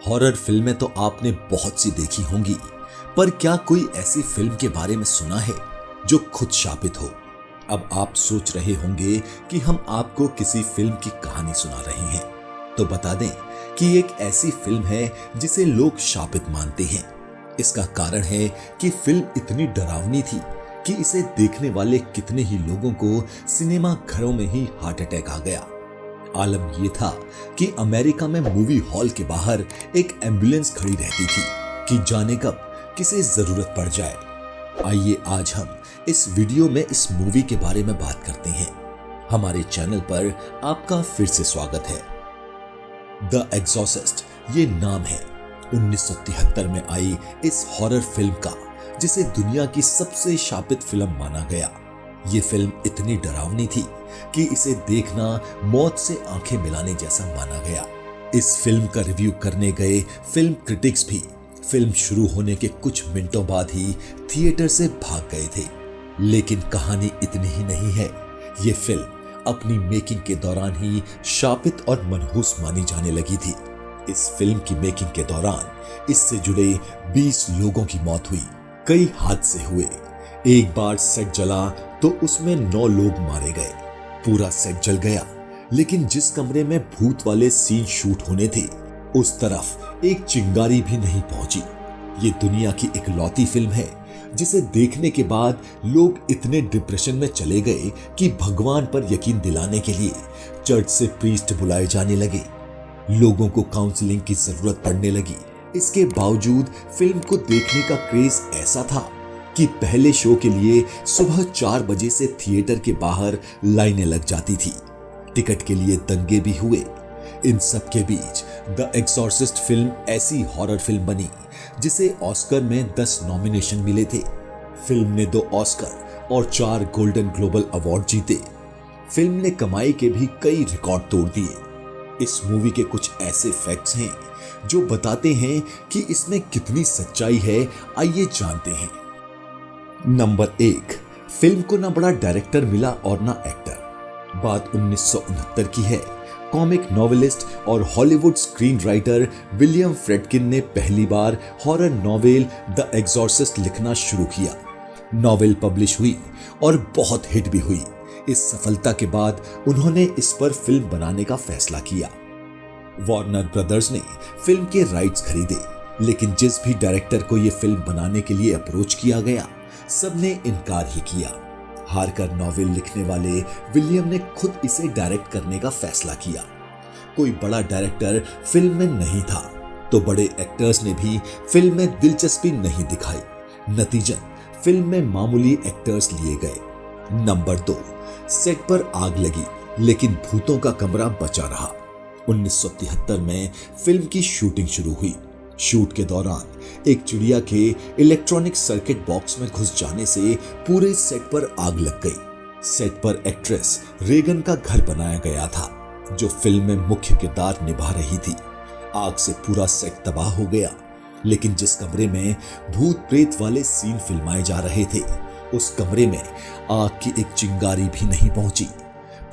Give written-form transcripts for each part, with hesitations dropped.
Horror फिल्में तो आपने बहुत सी देखी होंगी, पर क्या कोई ऐसी फिल्म के बारे में सुना है जो खुद शापित हो? अब आप सोच रहे होंगे कि हम आपको किसी फिल्म की कहानी सुना रहे हैं, तो बता दें कि एक ऐसी फिल्म है जिसे लोग शापित मानते हैं। इसका कारण है कि फिल्म इतनी डरावनी थी कि इसे देखने वाले कितने ही लोगों को सिनेमा घरों में ही हार्ट अटैक आ गया। आलम यह था कि अमेरिका में मूवी हॉल के बाहर एक एम्बुलेंस खड़ी रहती थी कि जाने कब किसे जरूरत पड़ जाए। आइए आज हम इस वीडियो में इस मूवी के बारे में बात करते हैं। हमारे चैनल पर आपका फिर से स्वागत है। द एग्जॉर्सिस्ट ये नाम है 1973 में आई इस हॉरर फिल्म का, जिसे दुनिया की सबसे शापित फिल्म माना गया। ये फिल्म इतनी डरावनी थी कि इसे देखना मौत से आंखें मिलाने जैसा माना गया। इस फिल्म का रिव्यू करने गए फिल्म क्रिटिक्स भी फिल्म शुरू होने के कुछ मिनटों बाद ही थिएटर से भाग गए थे। लेकिन कहानी इतनी ही नहीं है। ये फिल्म अपनी मेकिंग के दौरान ही शापित और मनहूस मानी जाने लगी थी। इस फिल्म की मेकिंग के दौरान इससे जुड़े 20 लोगों की मौत हुई, कई हादसे हुए। एक बार सेट जला तो उसमें 9 लोग मारे गए। पूरा सेट जल गया, लेकिन जिस कमरे में भूत वाले सीन शूट होने थे उस तरफ एक चिंगारी भी नहीं पहुंची। ये दुनिया की इकलौती फिल्म है जिसे देखने के बाद लोग इतने डिप्रेशन में चले गए कि भगवान पर यकीन दिलाने के लिए चर्च से प्रीस्ट बुलाए जाने लगे। लोगों को काउंसलिंग की जरूरत पड़ने लगी। इसके बावजूद फिल्म को देखने का क्रेज ऐसा था कि पहले शो के लिए सुबह 4 बजे से थिएटर के बाहर लाइनें लग जाती थी। टिकट के लिए दंगे भी हुए। इन सब के बीच द एग्जॉर्सिस्ट फिल्म ऐसी हॉरर फिल्म बनी जिसे ऑस्कर में 10 नॉमिनेशन मिले थे। फिल्म ने 2 ऑस्कर और 4 गोल्डन ग्लोबल अवार्ड जीते। फिल्म ने कमाई के भी कई रिकॉर्ड तोड़ दिए। इस मूवी के कुछ ऐसे फैक्ट्स हैं जो बताते हैं कि इसमें कितनी सच्चाई है। आइए जानते हैं। नंबर 1, फिल्म को ना बड़ा डायरेक्टर मिला और ना एक्टर। बात 1969 की है। कॉमिक नॉवेलिस्ट और Hollywood screen writer William Friedkin ने पहली बार हॉरर नॉवेल द एग्जॉर्सिस्ट लिखना शुरू किया। नॉवेल पब्लिश हुई और बहुत हिट भी हुई। इस सफलता के बाद उन्होंने इस पर फिल्म बनाने का फैसला किया। वार्नर ब्रदर्स ने फिल्म के राइट्स खरीदे, लेकिन जिस भी डायरेक्टर को यह फिल्म बनाने के लिए अप्रोच किया गया, सबने इनकार ही किया। हारकर नॉवेल लिखने वाले विलियम ने खुद इसे डायरेक्ट करने का फैसला किया। कोई बड़ा डायरेक्टर फिल्म में नहीं था, तो बड़े एक्टर्स ने भी फिल्म में दिलचस्पी नहीं दिखाई। नतीजन फिल्म में मामूली एक्टर्स लिए गए। नंबर 2, सेट पर आग लगी, लेकिन भूतों का कमरा बचा रहा। 1973 में फिल्म की शूटिंग शुरू हुई। शूट के दौरान एक चिड़िया के इलेक्ट्रॉनिक सर्किट बॉक्स में घुस जाने से पूरे सेट पर आग लग गई। सेट पर एक्ट्रेस रेगन का घर बनाया गया था, जो फिल्म में मुख्य किरदार निभा रही थी। आग से पूरा सेट तबाह हो गया, लेकिन जिस कमरे में भूत प्रेत वाले सीन फिल्माए जा रहे थे, उस कमरे में आग की एक चिंगारी भी नहीं पहुंची।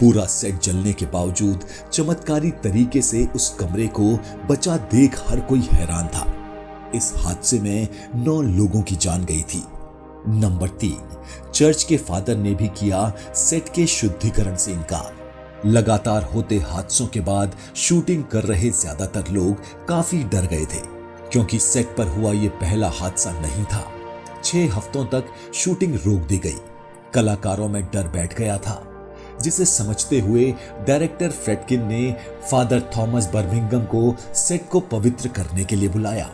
पूरा सेट जलने के बावजूद चमत्कारी तरीके से उस कमरे को बचा देख हर कोई हैरान था। इस हादसे में 9 लोगों की जान गई थी। नंबर 3, चर्च के फादर ने भी किया सेट के शुद्धिकरण से इनकार। लगातार होते हादसों के बाद शूटिंग कर रहे ज्यादातर लोग काफी डर गए थे, क्योंकि सेट पर हुआ ये पहला हादसा नहीं था। 6 हफ्तों तक शूटिंग रोक दी गई। कलाकारों में डर बैठ गया था, जिसे समझते हुए डायरेक्टर फ्रेडकिन ने फादर थॉमस बर्मिंघम को सेट को पवित्र करने के लिए बुलाया।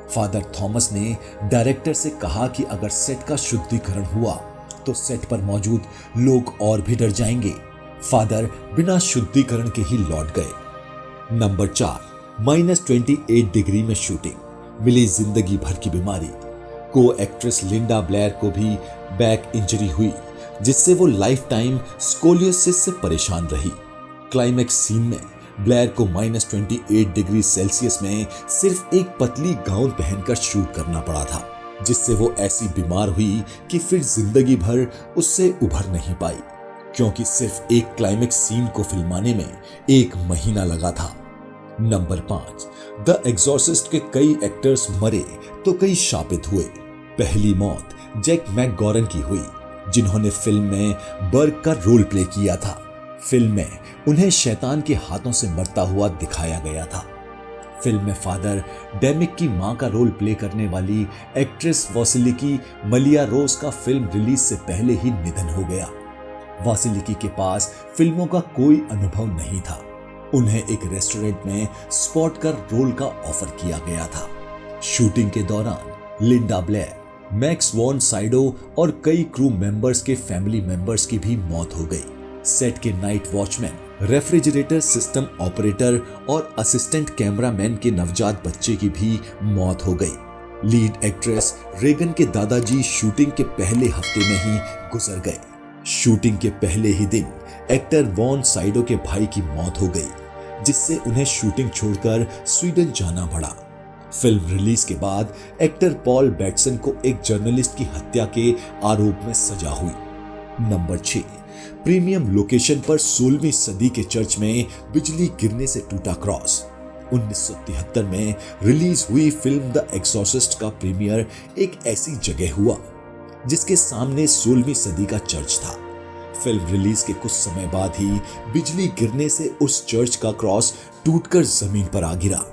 फादर थॉमस ने डायरेक्टर से कहा कि अगर सेट का शुद्धिकरण हुआ तो सेट पर मौजूद लोग और भी डर जाएंगे। फादर बिना शुद्धिकरण के ही लौट गए। नंबर 4, -28 डिग्री में शूटिंग, मिली जिंदगी भर की बीमारी। को एक्ट्रेस लिंडा ब्लेयर को भी बैक इंजरी हुई, जिससे वो लाइफ टाइम स्कोलियोसिस से परेशान रही। क्लाइमेक्स सीन में ब्लेयर को -28 डिग्री सेल्सियस में सिर्फ एक पतली गाउन पहनकर शूट करना पड़ा था, जिससे वो ऐसी बीमार हुई कि फिर जिंदगी भर उससे उभर नहीं पाई, क्योंकि सिर्फ एक क्लाइमेक्स सीन को फिल्माने में 1 महीना लगा था। नंबर 5, द एग्जॉर्सिस्ट के कई एक्टर्स मरे तो कई शापित हुए। पहली मौत जैक मैकगॉरन की हुई, जिन्होंने फिल्म में बर्ग का रोल प्ले किया था। फिल्म में उन्हें शैतान के हाथों से मरता हुआ दिखाया गया था। फिल्म में फादर डेमिक की मां का रोल प्ले करने वाली एक्ट्रेस वासिलिकी मलियारोस का फिल्म रिलीज से पहले ही निधन हो गया। वासिलिकी के पास फिल्मों का कोई अनुभव नहीं था। उन्हें एक रेस्टोरेंट में स्पॉट कर रोल का ऑफर किया गया था। शूटिंग के दौरान लिंडा ब्लेयर, मैक्स वॉन साइडो और कई क्रू मेंबर्स के फैमिली मेंबर्स की भी मौत हो गई। सेट के night watchman, refrigerator system operator और असिस्टेंट कैमरामैन के नवजात बच्चे की भी मौत हो गई। लीड एक्ट्रेस रेगन के दादाजी शूटिंग के पहले हफ्ते में ही गुजर गए। शूटिंग के पहले ही दिन एक्टर वॉन साइडो के भाई की मौत हो गई, जिससे उन्हें शूटिंग छोड़कर स्वीडन जाना पड़ा। फिल्म रिलीज के बाद एक्टर पॉल बैटसन को एक जर्नलिस्ट की हत्या के आरोप में सजा हुई। नंबर 6, प्रीमियम लोकेशन पर 16वीं सदी के चर्च में बिजली गिरने से टूटा क्रॉस। 1973 में रिलीज हुई फिल्म द एक्सॉर्सिस्ट का प्रीमियर एक ऐसी जगह हुआ जिसके सामने 16वीं सदी का चर्च था। फिल्म रिलीज के कुछ समय बाद ही बिजली गिरने से उस चर्च का क्रॉस टूटकर जमीन पर आ गिरा।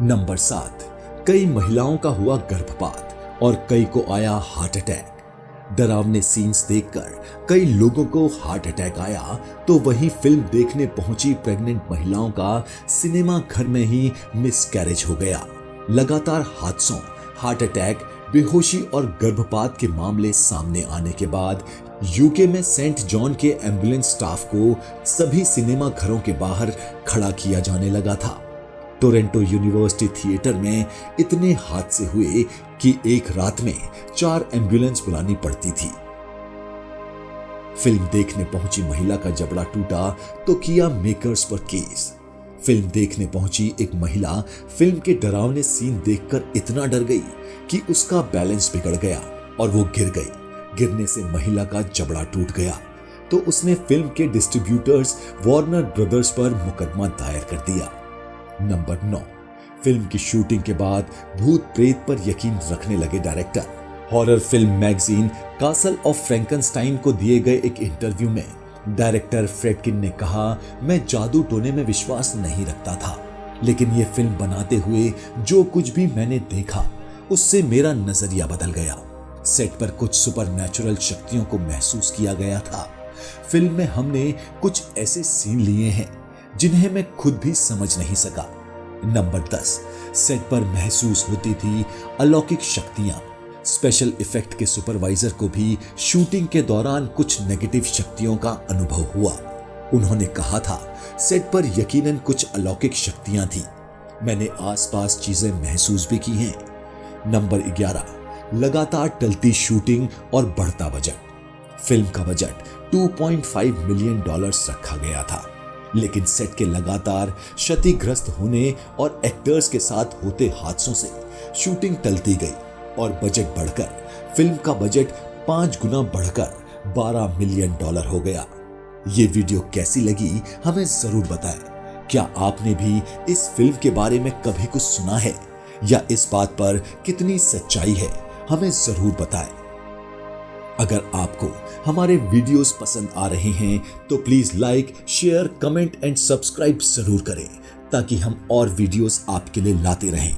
नंबर 7, कई महिलाओं का हुआ गर्भपात और कई को आया हार्ट अटैक। डरावने सीन्स देखकर कई लोगों को हार्ट अटैक आया, तो वहीं फिल्म देखने पहुंची प्रेग्नेंट महिलाओं का सिनेमा घर में ही मिसकैरेज हो गया। लगातार हादसों, हार्ट अटैक, बेहोशी और गर्भपात के मामले सामने आने के बाद यूके में सेंट जॉन के एम्बुलेंस स्टाफ को सभी सिनेमा घरों के बाहर खड़ा किया जाने लगा था। टोरंटो यूनिवर्सिटी थिएटर में इतने हादसे हुए कि एक रात में 4 एम्बुलेंस बुलानी पड़ती थी। फिल्म देखने पहुंची महिला का जबड़ा टूटा तो किया मेकर्स पर केस। फिल्म देखने पहुंची एक महिला फिल्म के डरावने सीन देखकर इतना डर गई कि उसका बैलेंस बिगड़ गया और वो गिर गई। गिरने से महिला का जबड़ा टूट गया तो उसने फिल्म के डिस्ट्रीब्यूटर्स वार्नर ब्रदर्स पर मुकदमा दायर कर दिया। नंबर 9, फिल्म की शूटिंग के बाद भूत प्रेत पर यकीन रखने लगे director. Horror film magazine castle of Frankenstein को दिए गए एक इंटरव्यू में डायरेक्टर फ्रेडकिन ने कहा, मैं जादू टोने में विश्वास नहीं रखता था, लेकिन ये फिल्म बनाते हुए जो कुछ भी मैंने देखा उससे मेरा नजरिया बदल गया। सेट पर कुछ सुपरनैचुरल शक्तियों को महसूस किया गया था। फिल्म में हमने कुछ ऐसे सीन लिए हैं जिन्हें मैं खुद भी समझ नहीं सका। नंबर 10, सेट पर महसूस होती थी अलौकिक शक्तियां। स्पेशल इफेक्ट के सुपरवाइजर को भी शूटिंग के दौरान कुछ नेगेटिव शक्तियों का अनुभव हुआ। उन्होंने कहा था, सेट पर यकीनन कुछ अलौकिक शक्तियां थी। मैंने आसपास चीजें महसूस भी की हैं। नंबर 11, लगातार टलती शूटिंग और बढ़ता बजट। फिल्म का बजट $2.5 मिलियन रखा गया था, लेकिन सेट के लगातार क्षतिग्रस्त होने और एक्टर्स के साथ होते हादसों से शूटिंग टलती गई और बजट बढ़कर फिल्म का बजट 5 गुना बढ़कर $12 मिलियन हो गया। ये वीडियो कैसी लगी हमें जरूर बताएं। क्या आपने भी इस फिल्म के बारे में कभी कुछ सुना है या इस बात पर कितनी सच्चाई है, हमें जरूर बताएं। अगर आपको हमारे वीडियोस पसंद आ रहे हैं तो please like, share, comment and subscribe जरूर करें ताकि हम और वीडियोस आपके लिए लाते रहें।